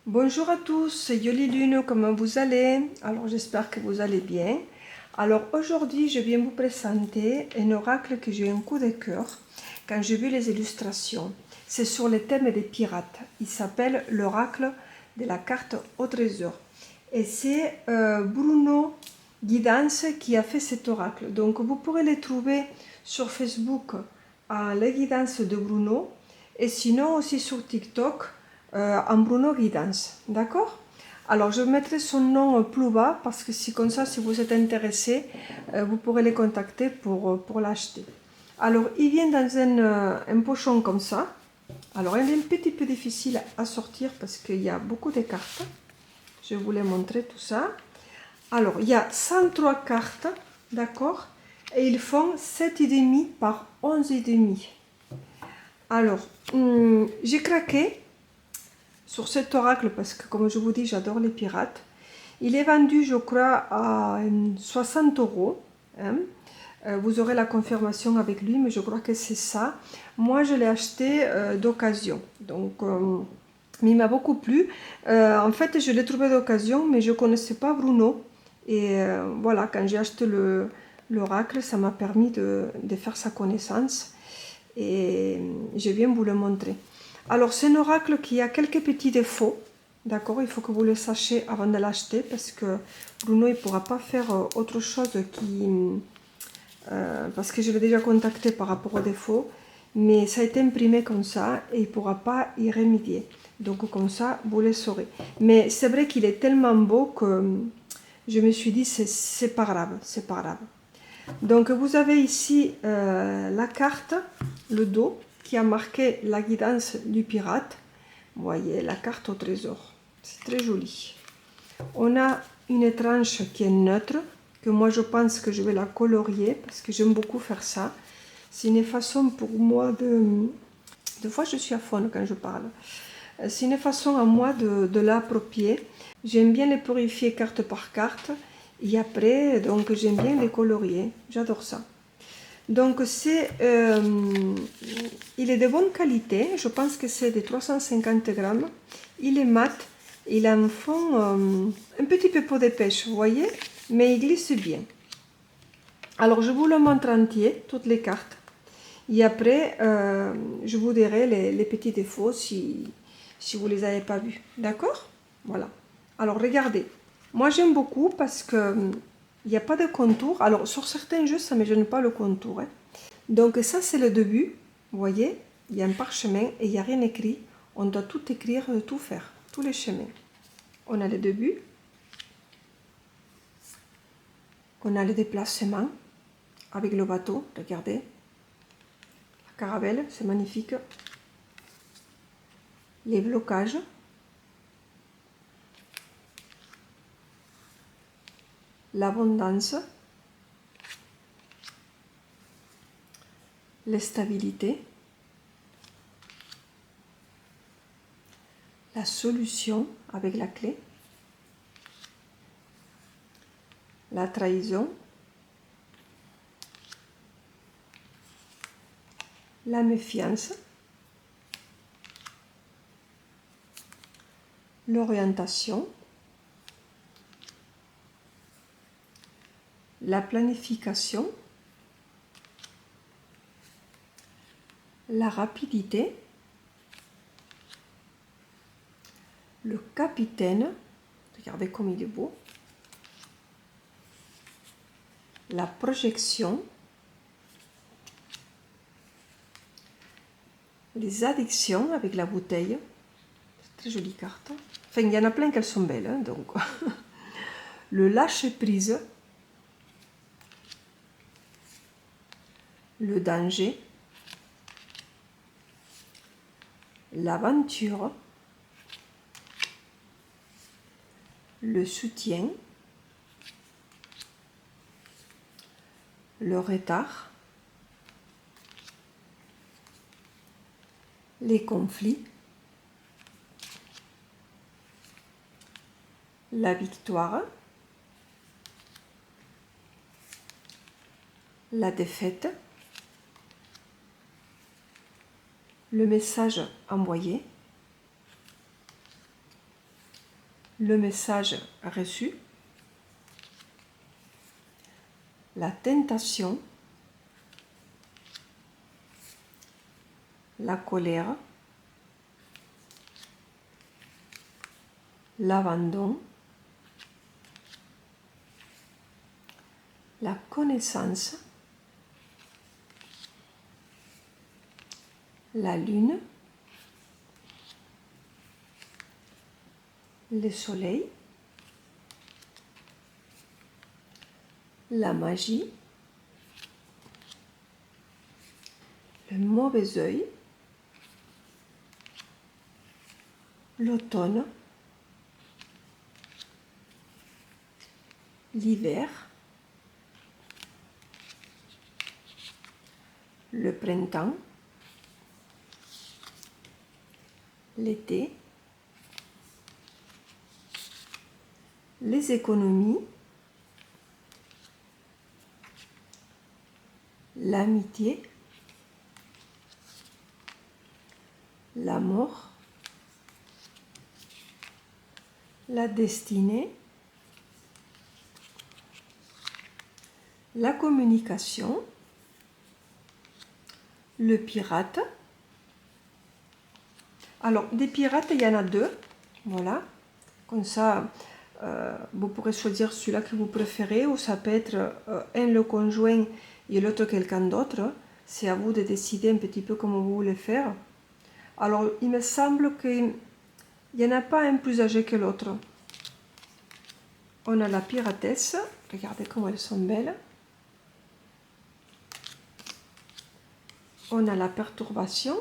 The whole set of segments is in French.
Bonjour à tous, c'est Yoli Lune, comment vous allez? Alors j'espère que vous allez bien. Alors aujourd'hui je viens vous présenter un oracle que j'ai eu un coup de cœur quand j'ai vu les illustrations. C'est sur le thème des pirates. Il s'appelle l'oracle de la carte au trésor. Et c'est Bruno Guidance qui a fait cet oracle. Donc vous pourrez les trouver sur Facebook à les guidances de Bruno et sinon aussi sur TikTok en Bruno Guidance. D'accord? Alors je mettrai son nom plus bas parce que si comme ça, si vous êtes intéressé, vous pourrez les contacter pour l'acheter. Alors il vient dans un pochon comme ça. Alors il est un petit peu difficile à sortir parce qu'il y a beaucoup de cartes. Je vais vous les montrer tout ça. Alors il y a 103 cartes, d'accord? Et ils font 7,5 par 11,5. Alors j'ai craqué sur cet oracle parce que comme je vous dis j'adore les pirates. Il est vendu je crois à 60 euros, hein. Vous aurez la confirmation avec lui mais je crois que c'est ça. Moi je l'ai acheté d'occasion donc mais il m'a beaucoup plu. En fait je l'ai trouvé d'occasion mais je ne connaissais pas Bruno et voilà, quand j'ai acheté l'oracle ça m'a permis de faire sa connaissance et je viens vous le montrer. Alors c'est un oracle qui a quelques petits défauts, d'accord? Il faut que vous le sachiez avant de l'acheter parce que Bruno il ne pourra pas faire autre chose parce que je l'ai déjà contacté par rapport aux défauts, mais ça a été imprimé comme ça et il ne pourra pas y remédier. Donc comme ça vous le saurez. Mais c'est vrai qu'il est tellement beau que je me suis dit c'est pas grave, c'est pas grave. Donc vous avez ici la carte, le dos, qui a marqué la guidance du pirate. Vous voyez la carte au trésor. C'est très joli. On a une tranche qui est neutre, que moi je pense que je vais la colorier, parce que j'aime beaucoup faire ça. C'est une façon pour moi de... Des fois je suis à fond quand je parle. C'est une façon à moi de l'approprier. J'aime bien les purifier carte par carte. Et après, donc j'aime bien les colorier. J'adore ça. Donc il est de bonne qualité. Je pense que c'est de 350 grammes. Il est mat. Il a un fond un petit peu peau de pêche, vous voyez. Mais il glisse bien. Alors je vous le montre entier, toutes les cartes. Et après, je vous dirai les petits défauts si vous ne les avez pas vus. D'accord? Voilà. Alors, regardez. Moi, j'aime beaucoup parce que il n'y a pas de contour. Alors, sur certains jeux, ça ne me gêne pas le contour, hein. Donc, ça, c'est le début. Vous voyez? Il y a un parchemin et il n'y a rien écrit. On doit tout écrire, tout faire. Tous les chemins. On a le début. On a le déplacement avec le bateau. Regardez. Caravelle, c'est magnifique. Les blocages. L'abondance. La stabilité. La solution avec la clé. La trahison. La méfiance. L'orientation. La planification. La rapidité. Le capitaine. Regardez comme il est beau. La projection. Les addictions avec la bouteille. C'est très jolie carte. Enfin, il y en a plein qu'elles sont belles, hein, donc. Le lâcher-prise. Le danger. L'aventure. Le soutien. Le retard. Les conflits. La victoire. La défaite. Le message envoyé. le message reçu, la tentation, la colère, l'abandon, la connaissance, la lune, le soleil, la magie, le mauvais œil, l'automne, l'hiver, le printemps, l'été, les économies, l'amitié, la mort, la destinée, la communication, le pirate. Alors, des pirates, il y en a deux. Voilà. Comme ça, vous pourrez choisir celui-là que vous préférez, ou ça peut être un le conjoint et l'autre quelqu'un d'autre. C'est à vous de décider un petit peu comment vous voulez faire. Alors, il me semble qu'il n'y en a pas un plus âgé que l'autre. On a la piratesse. Regardez comment elles sont belles. On a la perturbation,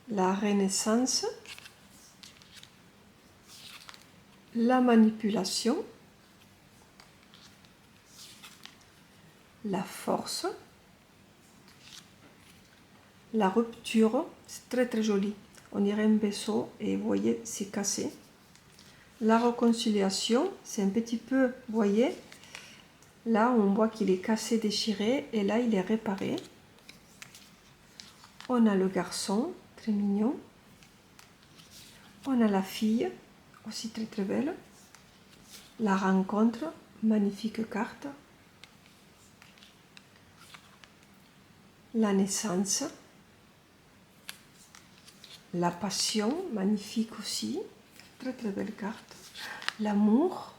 la renaissance, la manipulation, la force, la rupture, c'est très très joli. On dirait un vaisseau et vous voyez, c'est cassé. La réconciliation, c'est un petit peu, vous voyez, là on voit qu'il est cassé, déchiré, et là il est réparé. On a le garçon, très mignon. On a la fille, aussi très très belle. La rencontre, magnifique carte. La naissance. La passion, magnifique aussi. Très très belle carte. L'amour.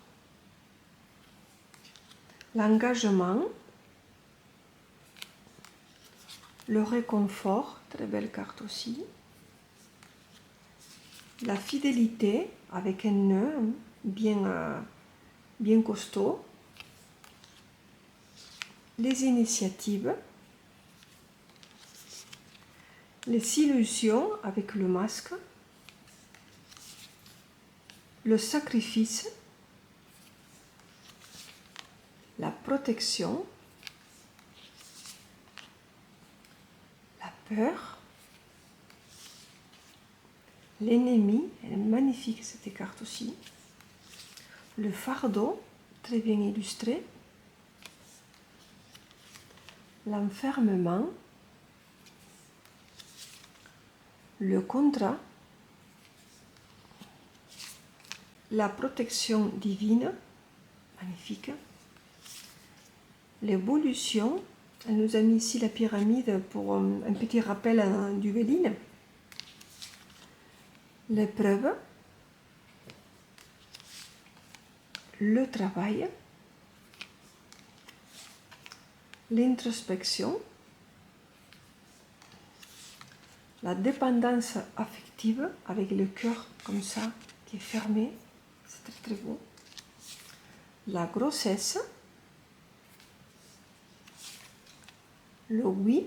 L'engagement. Le réconfort, très belle carte aussi. La fidélité, avec un nœud bien costaud. Les initiatives. Les illusions avec le masque. Le sacrifice. La protection. La peur. L'ennemi, elle est magnifique cette carte aussi. Le fardeau, très bien illustré. L'enfermement. Le contrat. La protection divine, magnifique. L'évolution, elle nous a mis ici la pyramide pour un petit rappel du Véline. L'épreuve. Le travail. L'introspection. La dépendance affective avec le cœur comme ça qui est fermé, c'est très très beau. La grossesse, le oui,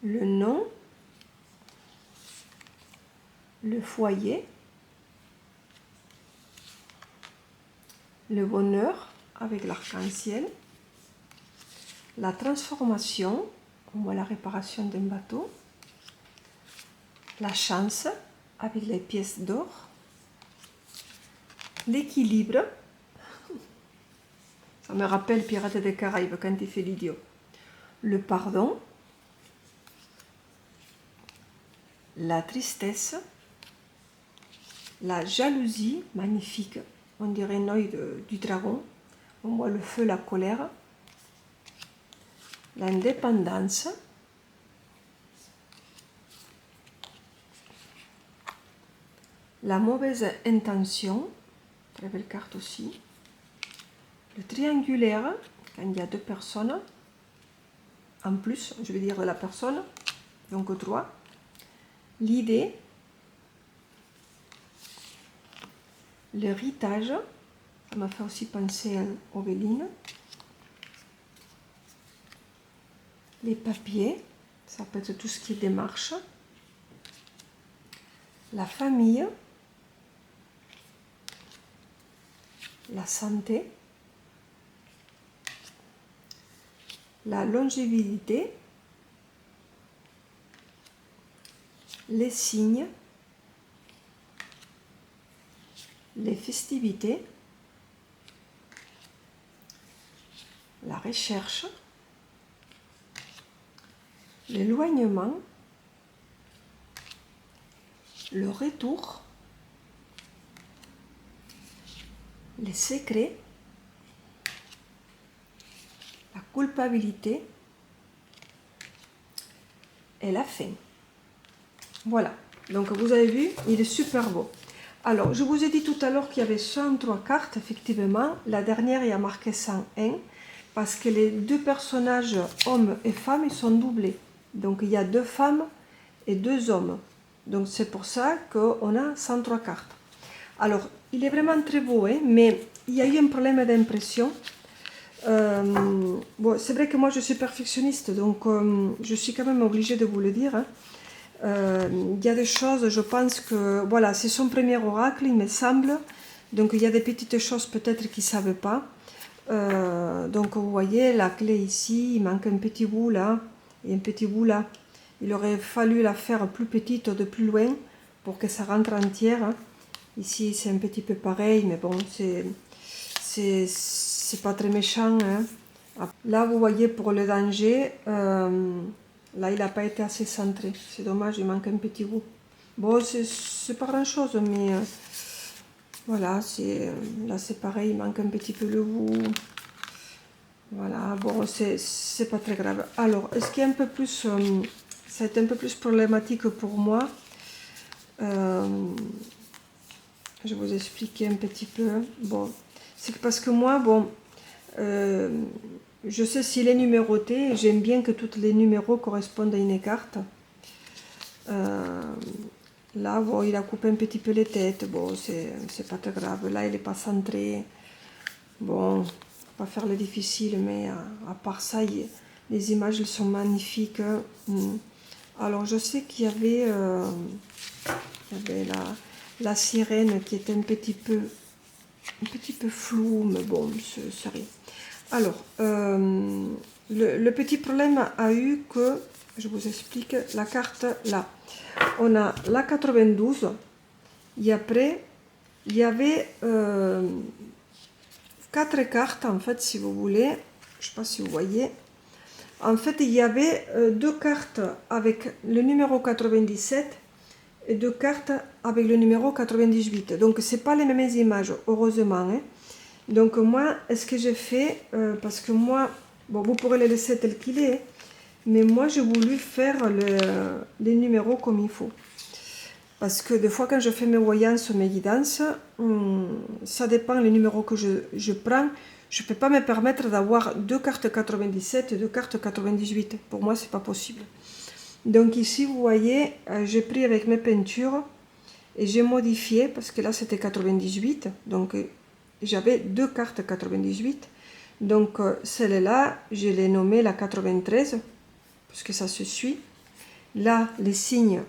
le non, le foyer, le bonheur avec l'arc-en-ciel, la transformation, on voit la réparation d'un bateau, la chance avec les pièces d'or, l'équilibre, ça me rappelle Pirates des Caraïbes quand il fait l'idiot, le pardon, la tristesse, la jalousie, magnifique, on dirait un œil du dragon, on voit le feu, la colère, l'indépendance, la mauvaise intention, très belle carte aussi, le triangulaire, quand il y a deux personnes, en plus, je vais dire de la personne, donc 3, l'idée, l'héritage, ça m'a fait aussi penser à Oveline, les papiers, ça peut être tout ce qui est démarche, la famille, la santé, la longévité, les signes, les festivités, la recherche, l'éloignement, le retour, les secrets, la culpabilité et la fin. Voilà, donc vous avez vu, il est super beau. Alors, je vous ai dit tout à l'heure qu'il y avait 103 cartes, effectivement. La dernière, il y a marqué 101, parce que les deux personnages, hommes et femmes, ils sont doublés. Donc, il y a 2 femmes et 2 hommes. Donc, c'est pour ça qu'on a 103 cartes. Alors, il est vraiment très beau, hein, mais il y a eu un problème d'impression. Bon, c'est vrai que moi, je suis perfectionniste, donc je suis quand même obligée de vous le dire, hein. Il y a des choses, je pense que, voilà, c'est son premier oracle, il me semble, donc il y a des petites choses peut-être qu'il ne savait pas. Donc vous voyez, la clé ici, il manque un petit bout là, et un petit bout là. Il aurait fallu la faire plus petite de plus loin, pour que ça rentre entière, hein. Ici c'est un petit peu pareil, mais bon, c'est pas très méchant, hein. Là vous voyez pour le danger, là, il n'a pas été assez centré. C'est dommage, il manque un petit bout. Bon, c'est pas grand chose, mais voilà, là c'est pareil, il manque un petit peu le bout. Voilà, bon, c'est pas très grave. Alors, ce qui est un peu plus, ça a été un peu plus problématique pour moi. Je vais vous expliquer un petit peu. Bon, c'est parce que moi, bon, je sais s'il est numéroté, j'aime bien que tous les numéros correspondent à une carte. Là, bon, il a coupé un petit peu les têtes, bon, c'est pas très grave. Là, il n'est pas centré. Bon, pas faire le difficile, mais à part ça, les images elles sont magnifiques. Alors, je sais qu'il y avait, la sirène qui est un petit peu floue, mais bon, c'est rien. Alors, le petit problème a eu que, je vous explique, la carte là, on a la 92, et après, il y avait 4 cartes, en fait, si vous voulez, je ne sais pas si vous voyez, en fait, il y avait 2 cartes avec le numéro 97 et 2 cartes avec le numéro 98, donc c'est pas les mêmes images, heureusement, hein. Donc moi, ce que j'ai fait, parce que moi, bon, vous pourrez les laisser tel qu'il est, mais moi j'ai voulu faire les numéros comme il faut. Parce que des fois quand je fais mes voyances, mes guidances, ça dépend les numéros que je prends. Je ne peux pas me permettre d'avoir 2 cartes 97 et 2 cartes 98. Pour moi, c'est pas possible. Donc ici, vous voyez, j'ai pris avec mes peintures et j'ai modifié, parce que là c'était 98, donc j'avais 2 cartes 98, donc celle-là, je l'ai nommée la 93, parce que ça se suit. Là, les signes,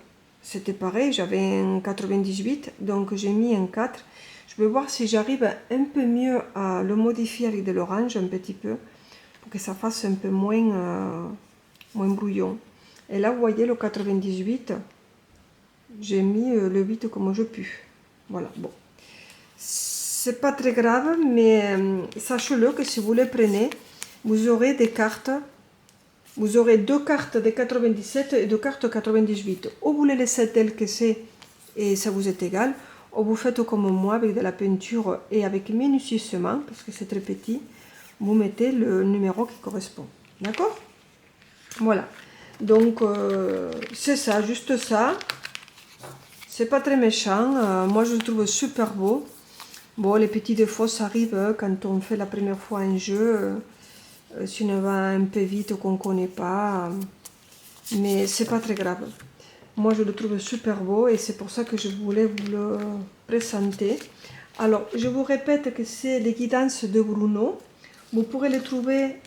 c'était pareil, j'avais un 98, donc j'ai mis un 4. Je vais voir si j'arrive un peu mieux à le modifier avec de l'orange, un petit peu, pour que ça fasse un peu moins brouillon. Et là, vous voyez le 98, j'ai mis le 8 comme je peux. Voilà, bon. C'est pas très grave, mais sachez-le que si vous les prenez, vous aurez des cartes vous aurez 2 cartes de 97 et 2 cartes 98. Ou vous les laissez telles que c'est et ça vous est égal, ou vous faites comme moi avec de la peinture et avec minutieusement, parce que c'est très petit, vous mettez le numéro qui correspond. D'accord? Voilà. Donc, c'est ça, juste ça. C'est pas très méchant. Moi, je le trouve super beau. Bon, les petits défauts, ça arrive quand on fait la première fois un jeu. Si on va un peu vite qu'on ne connaît pas. Mais c'est pas très grave. Moi, je le trouve super beau et c'est pour ça que je voulais vous le présenter. Alors, je vous répète que c'est les guidances de Bruno. Vous pourrez les trouver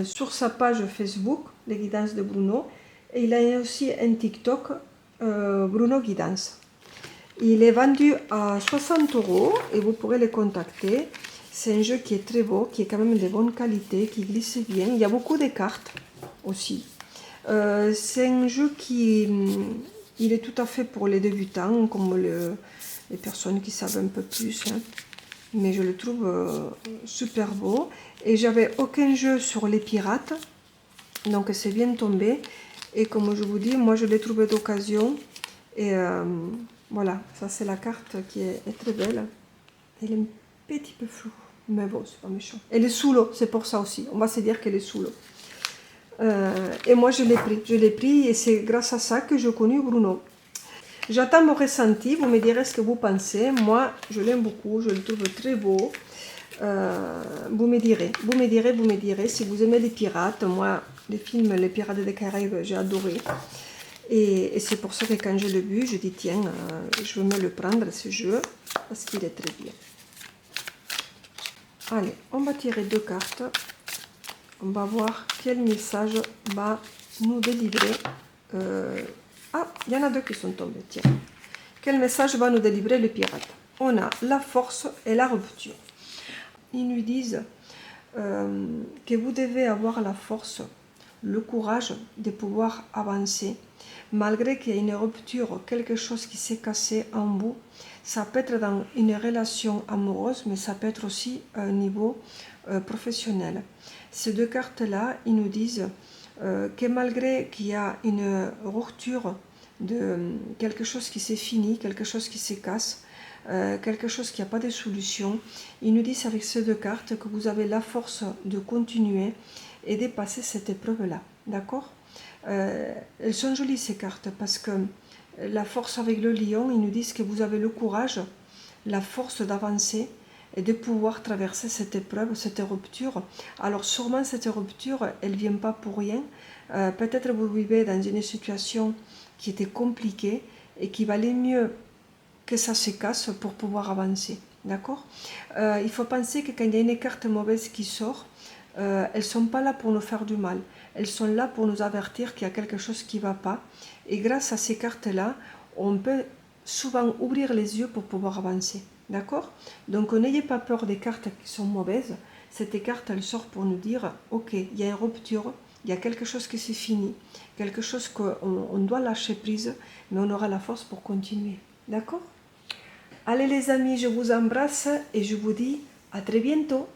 sur sa page Facebook, les guidances de Bruno. Et il a aussi un TikTok, Bruno Guidance. Il est vendu à 60 € et vous pourrez les contacter. C'est un jeu qui est très beau, qui est quand même de bonne qualité, qui glisse bien. Il y a beaucoup de cartes aussi. C'est un jeu qui il est tout à fait pour les débutants, comme les personnes qui savent un peu plus. Hein. Mais je le trouve super beau. Et j'avais aucun jeu sur les pirates, donc c'est bien tombé. Et comme je vous dis, moi je l'ai trouvé d'occasion. Et voilà, ça c'est la carte qui est très belle. Elle est un petit peu floue, mais bon, c'est pas méchant. Elle est sous l'eau, c'est pour ça aussi. On va se dire qu'elle est sous l'eau. Et moi je l'ai pris et c'est grâce à ça que j'ai connu Bruno. J'attends mon ressenti, vous me direz ce que vous pensez. Moi je l'aime beaucoup, je le trouve très beau. Vous me direz si vous aimez les pirates. Moi les films Les Pirates des Caraïbes, j'ai adoré. Et c'est pour ça que quand je l'ai vu, je dis tiens, je vais me le prendre ce jeu parce qu'il est très bien. Allez, on va tirer 2 cartes. On va voir quel message va nous délivrer. Ah, il y en a 2 qui sont tombés, tiens. Quel message va nous délivrer le pirate? On a la force et la rupture. Ils nous disent que vous devez avoir la force, le courage de pouvoir avancer. Malgré qu'il y ait une rupture, quelque chose qui s'est cassé en vous, ça peut être dans une relation amoureuse, mais ça peut être aussi à un niveau professionnel. Ces 2 cartes-là, ils nous disent que malgré qu'il y a une rupture de quelque chose qui s'est fini, quelque chose qui se casse, quelque chose qui n'a pas de solution, ils nous disent avec ces 2 cartes que vous avez la force de continuer et de passer cette épreuve-là. D'accord? Elles sont jolies ces cartes parce que la force avec le lion, ils nous disent que vous avez le courage, la force d'avancer et de pouvoir traverser cette épreuve, cette rupture. Alors sûrement cette rupture, elle ne vient pas pour rien. Peut-être vous vivez dans une situation qui était compliquée et qu'il valait mieux que ça se casse pour pouvoir avancer. D'accord? Il faut penser que quand il y a une carte mauvaise qui sort, elles ne sont pas là pour nous faire du mal. Elles sont là pour nous avertir qu'il y a quelque chose qui ne va pas. Et grâce à ces cartes-là, on peut souvent ouvrir les yeux pour pouvoir avancer. D'accord? Donc n'ayez pas peur des cartes qui sont mauvaises. Cette carte, elle sort pour nous dire, ok, il y a une rupture, il y a quelque chose qui s'est fini, quelque chose qu'on doit lâcher prise, mais on aura la force pour continuer. D'accord? Allez les amis, je vous embrasse et je vous dis à très bientôt.